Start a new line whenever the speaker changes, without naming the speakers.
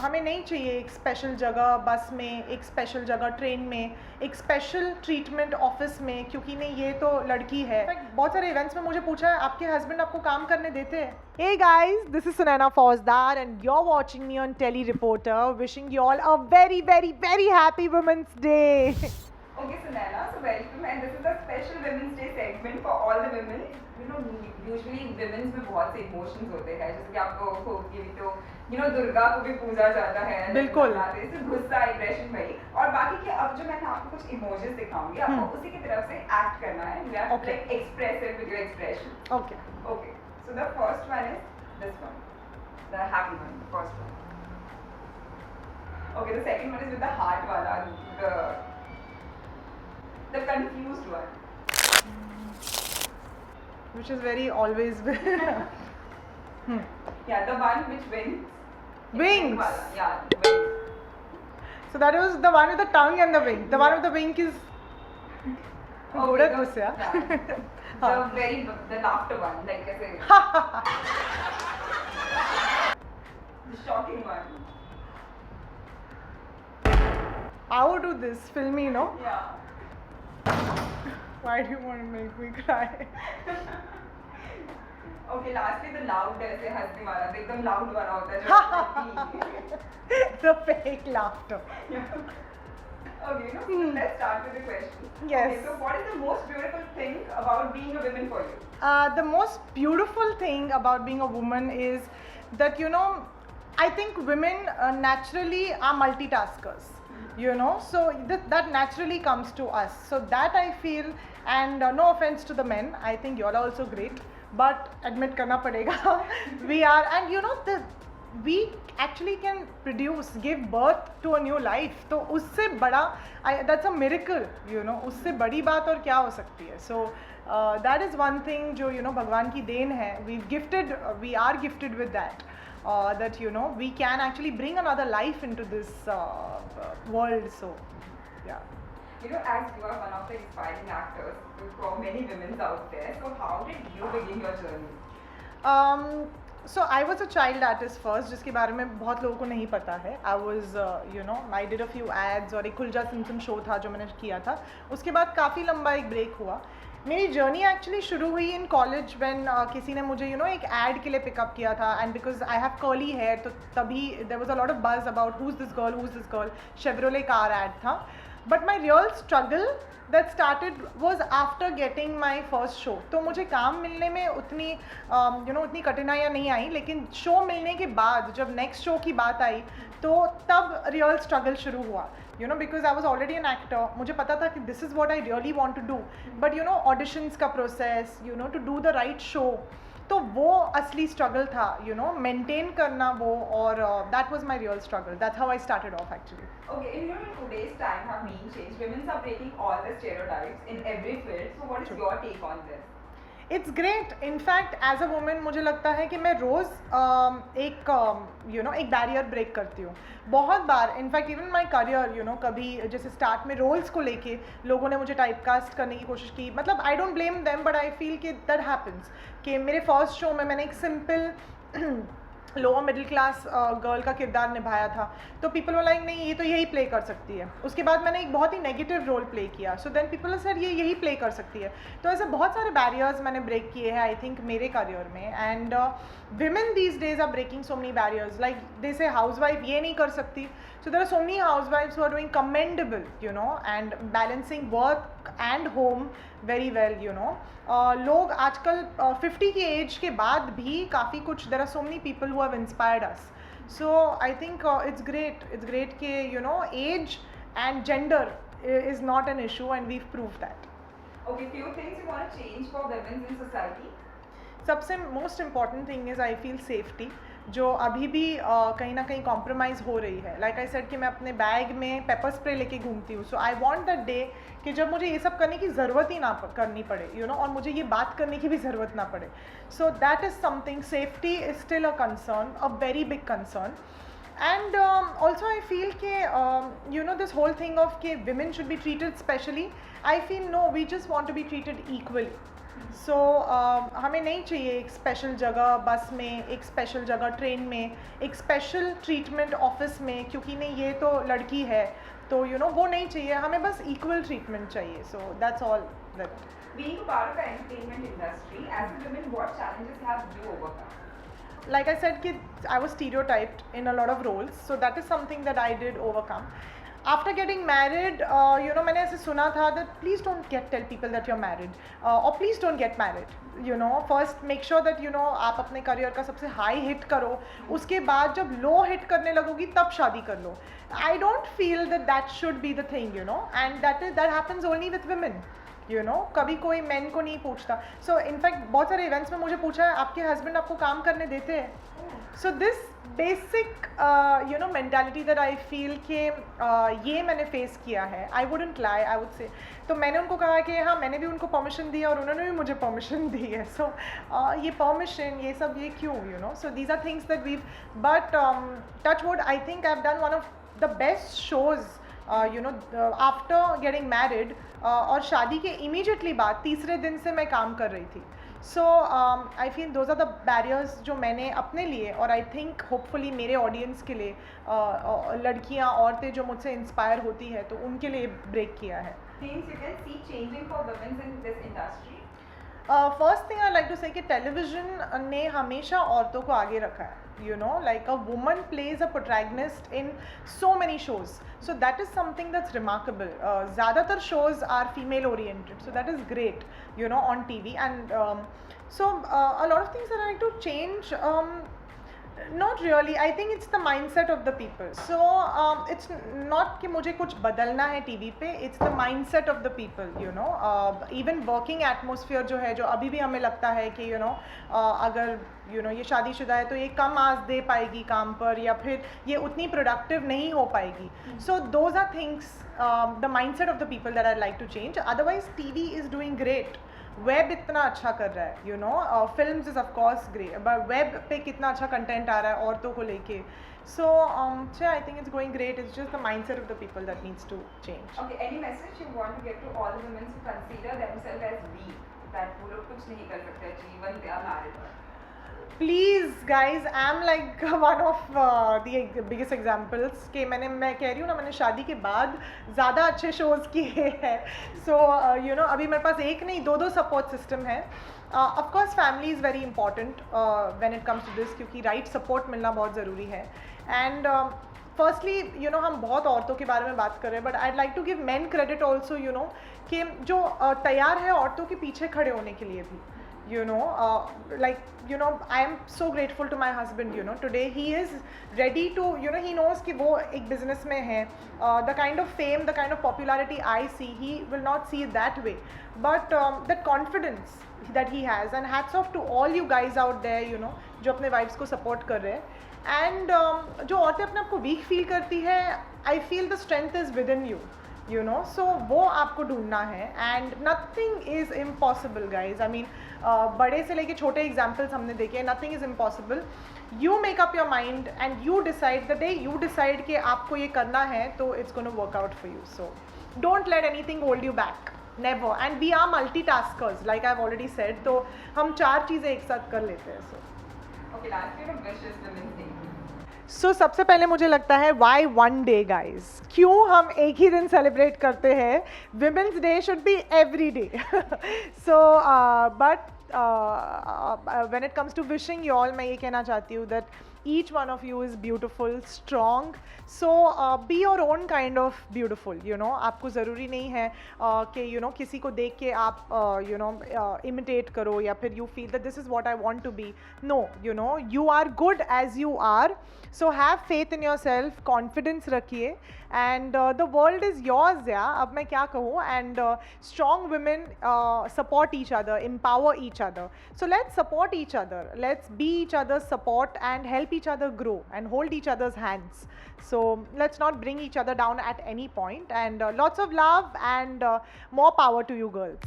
हमें नहीं चाहिए एक स्पेशल जगह बस में, एक स्पेशल जगह ट्रेन में, एक स्पेशल ट्रीटमेंट ऑफिस में, क्योंकि नहीं ये तो लड़की है। बहुत सारे इवेंट्स में मुझे पूछा है आपके हस्बैंड आपको काम करने देते हैं? Hey guys, this is Sunaina Fauzdar and you're watching me on Telly Reporter, wishing you all a very very very happy Women's Day.
Okay, Sunaina, so welcome and this is a special Women's Day segment for all the women. You know, usually women's में बहुत से emotions होते हैं, जैसे कि आपको होगी भी तो दुर्गा को भी पूजा जाता है,
बिल्कुल,
जैसे गुस्सा, एग्रेशन भाई और बाकी के। अब जो मैं आपको कुछ इमोजीज दिखाऊंगी, आपको उसी की तरफ से एक्ट करना है। You have to like express it with your expression.
Okay.
Okay. So the first one is this one, the happy one, the first one. Okay, the second one is with the heart wala, the confused one.
Which is very always.
Yeah, the one which wins.
Wings.
Yeah, wings.
So that was the one with the tongue and the wing. The one with the wing is.
Okay, the laughter one, like I say. The shocking one.
I would do this, filmy, no?
Yeah.
Why do you want to make me cry?
Okay, lastly the loud ऐसे हंसने वाला, तो एकदम loud वाला होता है जो
The fake laughter.
Okay, so let's start with the question.
Yes.
Okay, so what is the most beautiful thing about being a woman for you?
The most beautiful thing about being a woman is that, I think women naturally are multitaskers. So that naturally comes to us. So that I feel, and no offense to the men, I think you're also great, but admit karna padega. We are, and we actually can give birth to a new life. तो उससे बड़ा, that's a miracle, उससे बड़ी बात और क्या हो सकती है? So that is one thing जो भगवान की देन है. We are gifted with that. That we can actually bring another life into this world. So yeah.
As you are one of the inspiring actors for many women out there, so how did you begin your journey?
So I was a child artist first, जिसके बारे में बहुत लोगों को नहीं पता है. I was, I did a few ads और एक खुलजा सिमसिम शो था जो मैंने किया था. उसके बाद काफ़ी लंबा एक ब्रेक हुआ. मेरी जर्नी एक्चुअली शुरू हुई इन कॉलेज व्हेन किसी ने मुझे एक ऐड के लिए पिकअप किया था, and because I have curly hair, तो तभी there was a lot of buzz about who is this girl. Chevrolet car ad था. But my real struggle that started was after getting my first show. तो मुझे काम मिलने में उतनी उतनी कठिनाइयाँ नहीं आई, लेकिन शो मिलने के बाद जब नेक्स्ट शो की बात आई तो तब रियल स्ट्रगल शुरू हुआ. Because I was already an actor, मुझे पता था कि this is what I really want to do. But auditions का process, to do the right show, तो वो असली struggle था, maintain करना वो, और that was my real struggle. That's how I started off actually.
Okay, in today's time have been changed. Women are breaking all the stereotypes in every field. So what is your take on this?
It's great. In fact, as a woman मुझे लगता है कि मैं रोज़ एक barrier break करती हूँ बहुत बार. In fact even my career, कभी जैसे स्टार्ट में रोल्स को लेके लोगों ने मुझे टाइपकास्ट करने की कोशिश की. मतलब I don't blame them, but I feel कि दैट हैपन्स. कि मेरे फर्स्ट शो में मैंने एक simple lower middle class girl का किरदार निभाया था, तो पीपल वर लाइक नहीं ये तो यही प्ले कर सकती है. उसके बाद मैंने एक बहुत ही नेगेटिव रोल प्ले किया, सो देन पीपल सर ये यही प्ले कर सकती है. तो ऐसे बहुत सारे बैरियर्स मैंने ब्रेक किए हैं आई थिंक मेरे करियर में. And women these days are breaking so many barriers. Like they say housewife ये नहीं कर सकती, so there are so many housewives who are doing commendable, and balancing work and home very well. लोग आजकल 50 की as के बाद भी काफ़ी कुछ, there are so many people who have inspired us. So I think it's great कि age and gender is not an issue, and we've proved that.
Okay, few things you want to change for women in society.
सबसे most important thing is I feel safety, जो अभी भी कहीं ना कहीं compromise हो रही है. लाइक आई सेड कि मैं अपने बैग में पेपर स्प्रे लेके घूमती हूँ. सो आई वांट दैट डे कि जब मुझे ये सब करने की ज़रूरत ही ना करनी पड़े, और मुझे ये बात करने की भी ज़रूरत ना पड़े. So that is something. Safety is still a concern, a very big concern. And also I feel कि this whole thing of कि women should be treated specially, I feel no, we just want to be treated equally. सो हमें नहीं चाहिए एक special जगह बस में, एक स्पेशल जगह ट्रेन में, एक स्पेशल ट्रीटमेंट ऑफिस में, क्योंकि नहीं ये तो लड़की है, तो वो नहीं चाहिए हमें, बस इक्वल ट्रीटमेंट चाहिए. So that's all that.
Being a part of the entertainment industry, as a woman, what challenges have you overcome?
Like I said, I was stereotyped in a lot of roles, so that is something that I did overcome. After getting married, मैंने ऐसे सुना था that please don't tell people that you're married, or please don't get married. First make sure that आप अपने career का सबसे high hit करो, उसके बाद जब लो हिट करने लगोगी तब शादी कर लो. I don't feel that should be the thing, and that happens only with women. कभी कोई मैन को नहीं पूछता. सो इनफैक्ट बहुत सारे इवेंट्स में मुझे पूछा है आपके हस्बैंड आपको काम करने देते हैं. So this basic mentality that I feel कि ये मैंने फेस किया है. I wouldn't lie, I would say. तो मैंने उनको कहा कि हाँ मैंने भी उनको परमिशन दी और उन्होंने भी मुझे परमिशन दी है. सो ये परमिशन ये सब ये क्यों so these are things that we, but touch wood I think I have done one of the best shows after getting married. और शादी के इमीडिएटली बाद तीसरे दिन से मैं काम कर रही थी. So I feel those are the barriers जो मैंने अपने लिए और आई थिंक होपफुली मेरे ऑडियंस के लिए, लड़कियां औरतें जो मुझसे इंस्पायर होती है तो उनके लिए ब्रेक किया है.
Things you can see changing for women in this industry?
First thing I like to say कि टेलीविजन ने हमेशा औरतों को आगे रखा है. Like a woman plays a protagonist in so many shows, so that is something that's remarkable. ज़्यादातर shows are female oriented, so that is great on TV. And so a lot of things that I like to change, not really. I think it's the mindset of the people. So it's not कि मुझे कुछ बदलना है TV पे, it's the mindset of the people. Even working atmosphere जो है, जो अभी भी हमें लगता है कि अगर ये शादीशुदा है तो ये कम आज दे पाएगी काम पर, या फिर ये उतनी प्रोडक्टिव नहीं हो पाएगी. So those are things, the mindset of the people that I'd like to change. Otherwise TV is doing great. Web इतना अच्छा कर रहा है, films is of course great, but web पे कितना अच्छा कंटेंट आ रहा है औरतों को लेके. So I think it's going great. It's just the mindset of the people that needs to change.
Okay, any message you want to give to all the women who consider themselves as weak, that वो लोग कुछ नहीं कर सकते even they are married?
Please guys, I am like one of the biggest examples कि मैं कह रही हूँ ना, मैंने शादी के बाद ज़्यादा अच्छे शोज़ किए हैं. सो अभी मेरे पास एक नहीं दो सपोर्ट सिस्टम है. Of course family is very important when it comes to this, क्योंकि राइट सपोर्ट मिलना बहुत ज़रूरी है. एंड फर्स्टली हम बहुत औरतों के बारे में बात कर रहे हैं, but I like to give men credit also, कि जो तैयार है औरतों के पीछे खड़े होने के लिए भी. I am so grateful to my husband. Today he is ready to, he knows कि वो एक business में है. The kind of fame, the kind of popularity I see, he will not see it that way. But that confidence that he has, and hats off to all you guys out there, जो अपने wives को support कर रहे हैं. And जो औरतें अपने आप को weak feel करती है, I feel the strength is within you. So वो आपको ढूंढना है. And nothing is impossible guys. I mean बड़े से लेके छोटे एग्जाम्पल्स हमने देखे. Nothing is impossible. You make up your mind and you decide. The day you decide कि आपको ये करना है तो it's gonna work out for you. So don't let anything hold you back, never. And we are multitaskers like I have already said. तो हम 4 चीज़ें एक साथ कर लेते हैं. सो सबसे पहले मुझे लगता है वाई वन डे गाइज, क्यों हम एक ही दिन सेलिब्रेट करते हैं. Women's day should be every day. So but when it comes to wishing you all, मैं ये कहना चाहती हूँ that each one of you is beautiful, strong. So be your own kind of beautiful. आपको ज़रूरी नहीं है कि किसी को देख के आप imitate करो, या फिर you feel that this is what I want to be. No, you are good as you are. So have faith in yourself, confidence रखिए, and the world is yours. अब मैं क्या कहूँ. And strong women support each other, empower each other. So let's support each other. Let's be each other's support and help each other grow and hold each other's hands. So let's not bring each other down at any point. And lots of love and more power to you girls.